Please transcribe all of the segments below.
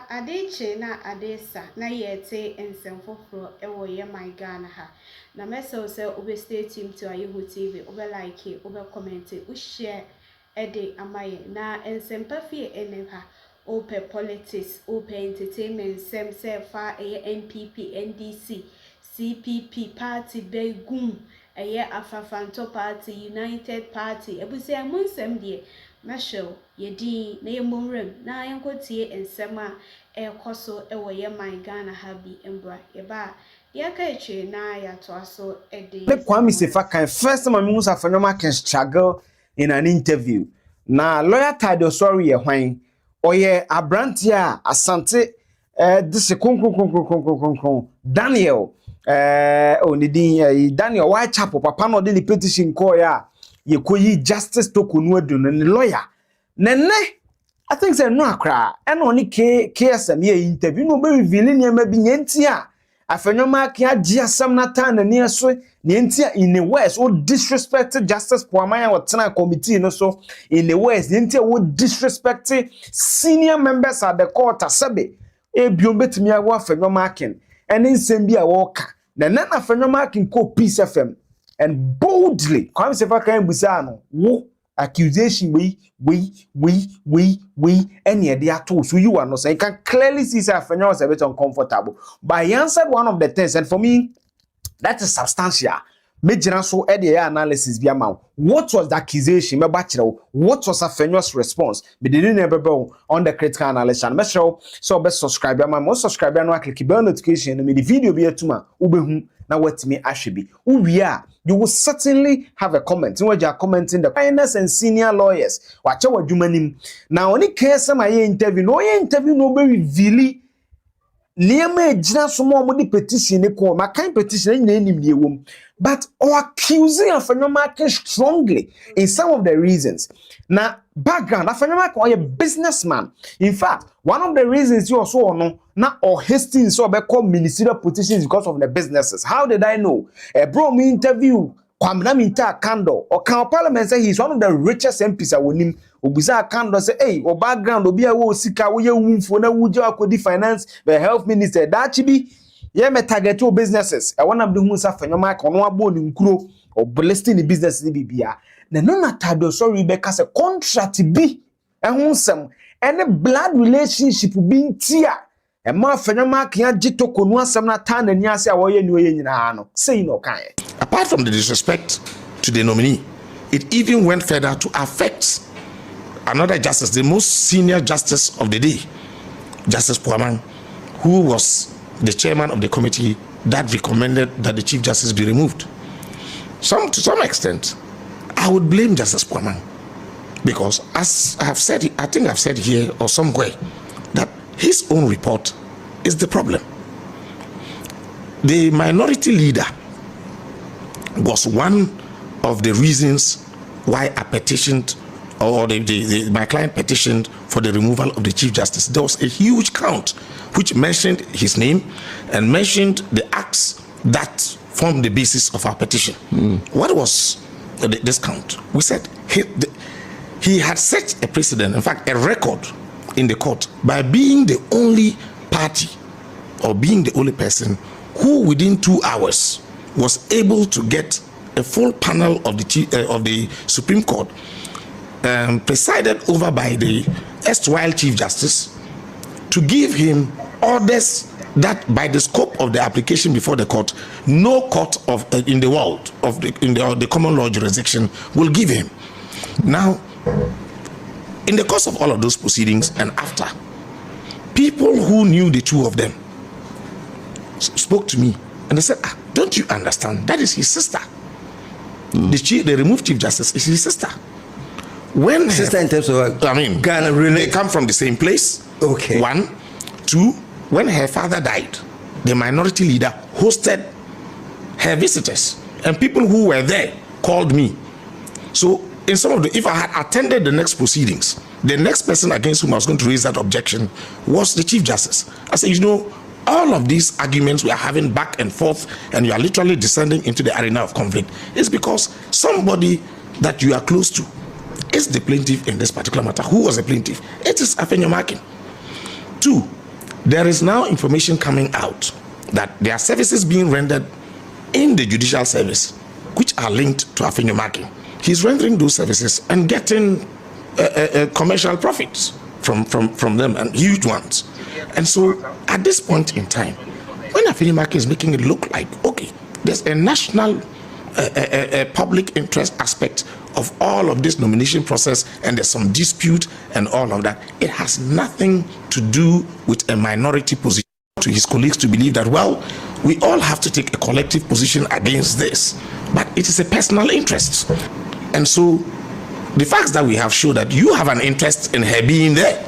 Adeche na adesa na yete ensefoforo ewo ye my Ghana ha. Na mese se obe stay team to Ayehu TV, obe like it, obe comment it, share ede amaye na ensempafie ene ha. Ope politics, ope entertainment, sem se fa NPP, NDC, CPP party begum, Afafanto party, United party. Ebuse amunsem die. Masho yedi na yemumrem na yankotie ensema ekoso ewo ye my Ghana habi embra yeba yaka eche na ya toaso ede le Kwame Sefa first time me musa fenoma can struggle in an interview na lawyer title sorry ye hwan oye abrantia asante this kon Daniel onidin Daniel why chapo papa no de petition call ya yekoyi justice tokonu adunu ne lawyer nenne I think say no akra and oni KSM ye interview no be reveal niam bi nyentia afenoma kia gia sam natan na ne so nyentia in the west o disrespected justice poamanya wotena committee no so in the west nyentia o disrespected senior members at the court asabe e biom betimi awo afenoma ken ene nsem bi a woka na nana afenoma ken ko Peace FM and boldly Kwame Sefa kan busa no wo accusation we any dey ato so you are no say you can clearly see say afenyo was a bit uncomfortable but I answered one of the things and for me that is substantial mejina so e dey analysis bi ama what was the accusation me ba kire what was afenyo's response me dey never on the critical analysis me show so be subscribe am mo subscribe no click bell notification me the video bi atuma ubehu na watimi ahwebi uwia you will certainly have a comment. You are commenting the finest and senior lawyers. Watch our jumanim. Now, only case my interview, no be reveal. Niame jina sumo mo di petition ne ko. My kind petition ne nim die wom. But accusing Afenoma strongly in some of the reasons. Now, background Afenoma ko a businessman. In fact, one of the reasons you also know na or hasting so be called ministerial petitions because of the businesses. How did I know? Bro, me interview Kwamna Minta Kando or can parliament say he's one of the richest MPs I wonim. Obisa Kando say, hey, or background obi a wo sika wo ye wumfo na wujo akodi finance the health minister that chibi ye me target to businesses. I want to do musa Afenoma kono abo ni nkuro or blessing the business ni bibia. Na no na tado sorry be ka say contract bi ehun sem any blood relationship bi ntia e ma Afenoma kan agito konu asem na tan na ni ase a wo ye ni oye nyina no say no kan. Apart from the disrespect to the nominee, it even went further to affect another justice, the most senior justice of the day, Justice Puaman, who was the chairman of the committee that recommended that the Chief Justice be removed. To some extent, I would blame Justice Puaman because, as I have said, I think I've said here or somewhere, that his own report is the problem. The minority leader was one of the reasons why I petitioned, or my client petitioned for the removal of the Chief Justice. There was a huge count which mentioned his name and mentioned the acts that formed the basis of our petition. What was this count? We said he had set a precedent, in fact, a record in the court by being the only party or being the only person who within 2 hours was able to get a full panel of the Supreme Court presided over by the erstwhile Chief Justice to give him orders that by the scope of the application before the court, no court in the world in the common law jurisdiction will give him. Now, in the course of all of those proceedings and after, people who knew the two of them spoke to me and they said, don't you understand? That is his sister. The removed Chief Justice is his sister. When sister in terms of Ghana, really? They come from the same place. Okay. 1, 2. When her father died, the minority leader hosted her visitors, and people who were there called me. So in some of if I had attended the next proceedings, the next person against whom I was going to raise that objection was the Chief Justice. I said, you know, all of these arguments we are having back and forth, and you are literally descending into the arena of conflict, is because somebody that you are close to is the plaintiff in this particular matter. Who was the plaintiff? It is Afenyomakin. 2, there is now information coming out that there are services being rendered in the judicial service which are linked to Afenyomakin. He's rendering those services and getting commercial profits from them, and huge ones. And so at this point in time, when Afenyomakin is making it look like, okay, there's a national public interest aspect of all of this nomination process, and there's some dispute and all of that, it has nothing to do with a minority position. To his colleagues to believe that, well, we all have to take a collective position against this, but it is a personal interest. And so the facts that we have show that you have an interest in her being there,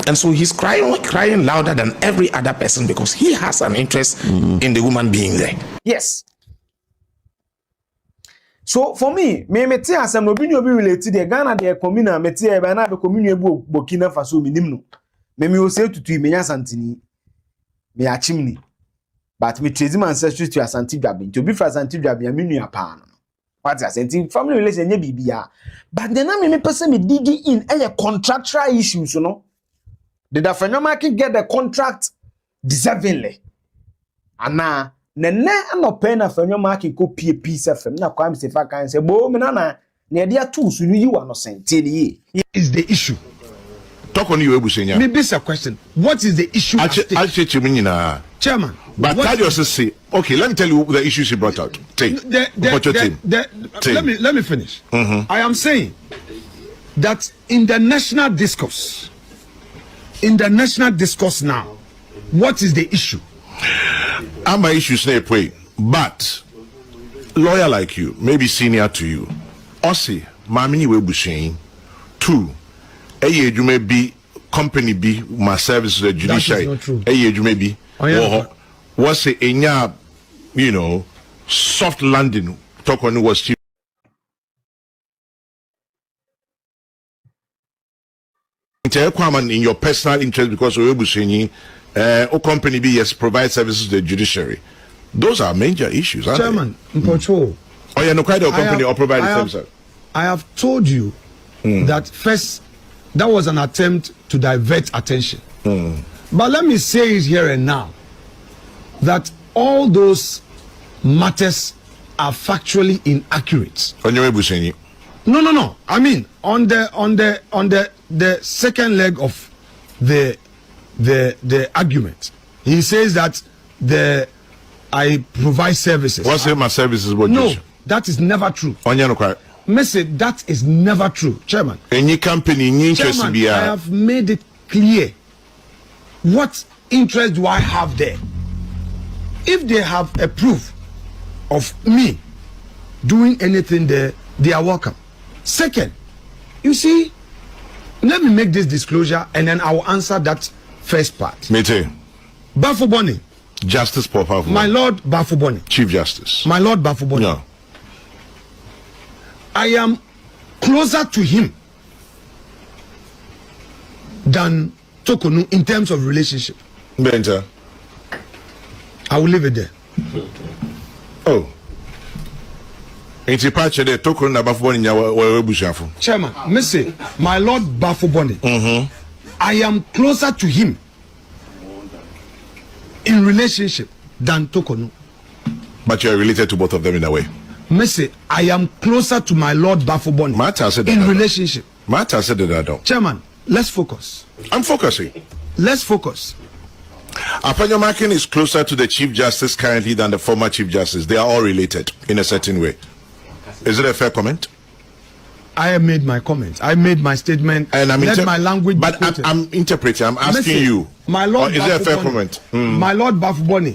and so he's crying louder than every other person because he has an interest in the woman being there. Yes. So for me meti asem no bi ni obi related the Ghana the communal meti e ba na be communal bu Burkina Faso minim no me o se tutu me nya santini me achimni but me trade man ancestry to Asante Dwabe to be for Asante Dwabe me nua pa no what I say family relation nya bibia but then me person me dig in contractual issues no did Afenyomakin get the contract deservingly ana nene anope na Afenyomakin ko pie piece FM na kwam se fa kan se bo me na na dia tools nu yi wa no sente ni is the issue. Talk on you Ebusenya. Maybe it's a question. What is the issue? Chairman. But tell us to say, okay, let me tell you the issue she brought out. Let me finish. I am saying that in the national discourse now, what is the issue? I'm my issue snake way, but lawyer like you, maybe senior to you, Ossi, Mamini Webushing, two, you may be company be my services the judiciary. You may be what's it in your, you know, soft landing talk on was cheap. In your personal interest because Webushing company be yes provide services to the judiciary. Those are major issues, aren't Chairman, in control. Oh, yeah, no kind of company or provide services. I have told you that first that was an attempt to divert attention. But let me say it here and now that all those matters are factually inaccurate. No. I mean on the second leg of the argument, he says that I provide services. What's my services? No, that is never true. Message, that is never true, Chairman. Any company, Chairman, I have made it clear. What interest do I have there? If they have a proof of me doing anything there, they are welcome. Second, you see, let me make this disclosure and then I will answer that first part. Me too. Bafuboni. Justice Papa. My Lord Bafuboni. Chief Justice. My Lord Bafuboni. No. I am closer to him than Tokonu in terms of relationship. Benta. I will leave it there. Oh. Chairman, Missy, my Lord Bafuboni. I am closer to him in relationship than Tokonu. But you are related to both of them in a way. Missy, I am closer to my Lord Bafuboni in relationship. Chairman, let's focus. I'm focusing. Let's focus. Afenyomakin is closer to the Chief Justice currently than the former Chief Justice. They are all related in a certain way. Is it a fair comment? I have made my comment. I made my statement. And I'm let my language. But I'm interpreting. I'm asking you. My Lord, is it a fair comment? My Lord Bafuboni,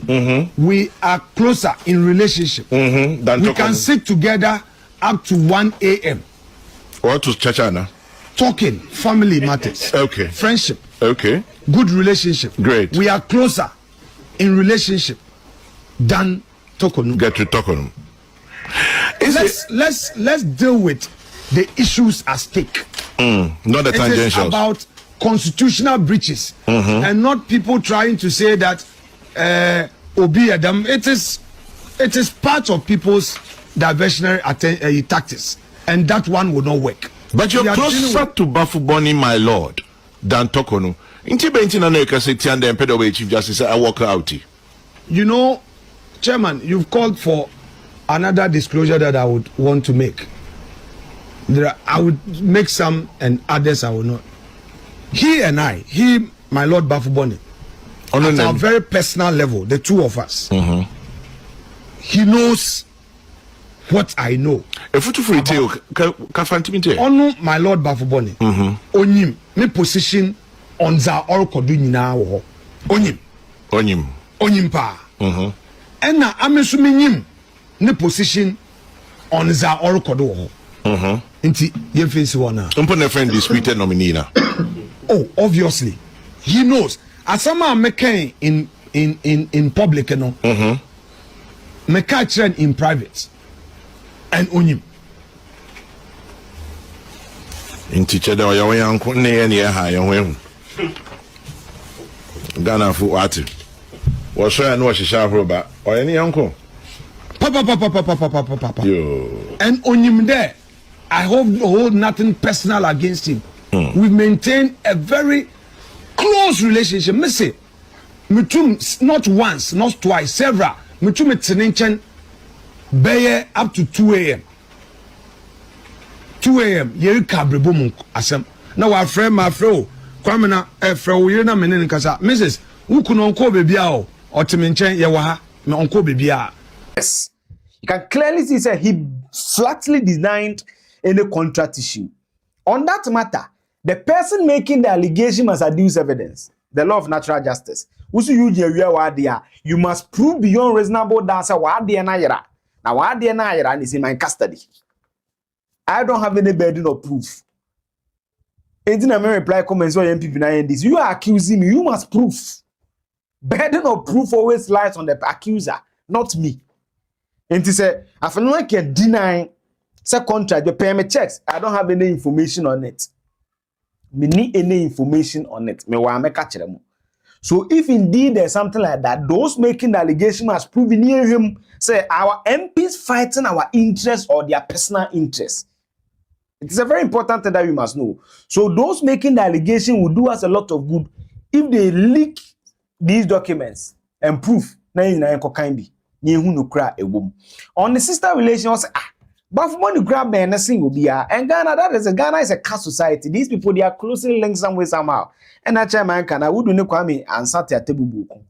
we are closer in relationship. We can sit together up to 1 a.m. Or to Chachana? Talking family matters. Okay. Friendship. Okay. Good relationship. Great. We are closer in relationship than Tokonu. Get to Tokonu. Let's deal with the issues at stake. Not the tangentials. It is about constitutional breaches and not people trying to say that Obi Adam. It is part of people's diversionary tactics, and that one will not work. But you're closer to Bafuboni, my lord, than Tokonu. Inti bentina no ekase tiande empedo we Chief Justice I walk out. You know, Chairman, you've called for another disclosure that I would want to make. I would make some and others I will not. He and I, my Lord Bafuboni, at a very personal level, the two of us, he knows what I know. If you free tell, Onu my Lord Bafuboni, Onyim, me position on the Orkodu now. Onyim pa. And now I'm assuming him, ne position on the Orkodu. Inti ye face one. Umpone friend disputed nominee. Oh, obviously, he knows. As someone making in public, you know, make trend in private, and on him. In teacher, there are young any high young Ghana for what? Was sure and what she shall robot or any uncle. Papa. And on him there, I hold nothing personal against him. We maintain a very close relationship. Me say, not once, not twice, several. Me tenenchen beye up to 2 a.m. 2 a.m. Yeri kabrebo mu asem. Na wa friend my friend, kwame na friend we na menen kasa. Mrs. Wuku no nko bebia o. Otimenchen ye wa ha. Me onko bebia. Yes. You can clearly see that he flatly denied any contract issue. On that matter, the person making the allegation must adduce evidence. The law of natural justice. You must prove beyond reasonable doubt that now is in my custody. I don't have any burden of proof. And then I reply comments on MPP and this. You are accusing me. You must prove. Burden of proof always lies on the accuser, not me. And he said, if anyone can deny say contract, you pay me checks. I don't have any information on it. Me need any information on it. Me wa make catch them. So if indeed there's something like that, those making the allegation must prove near him say our MPs fighting our interests or their personal interests. It is a very important thing that we must know. So those making the allegation will do us a lot of good if they leak these documents and prove na kind be on the sister relation. But for money grab and nothing will be and Ghana is a caste society. These people they are closely linked some way somehow. And that chairman can I would do kwame and sat at table book.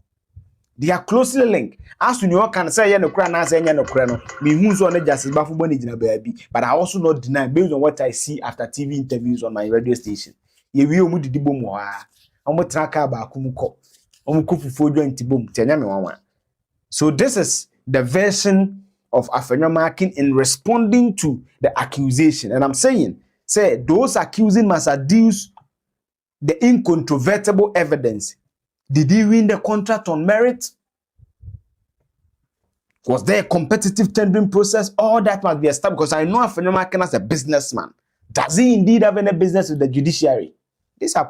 They are closely linked. As to you can say no crown as any no crown. Me who's on the justice but for money in a baby. But I also not deny based on what I see after TV interviews on my radio station. Ye will move the boom. I'm a tracker about Kumuko. So this is the version of Afenyomakin in responding to the accusation. And I'm saying, those accusing must adduce the incontrovertible evidence. Did he win the contract on merit? Was there a competitive tendering process? All that must be established because I know Afenyomakin as a businessman. Does he indeed have any business with the judiciary? These are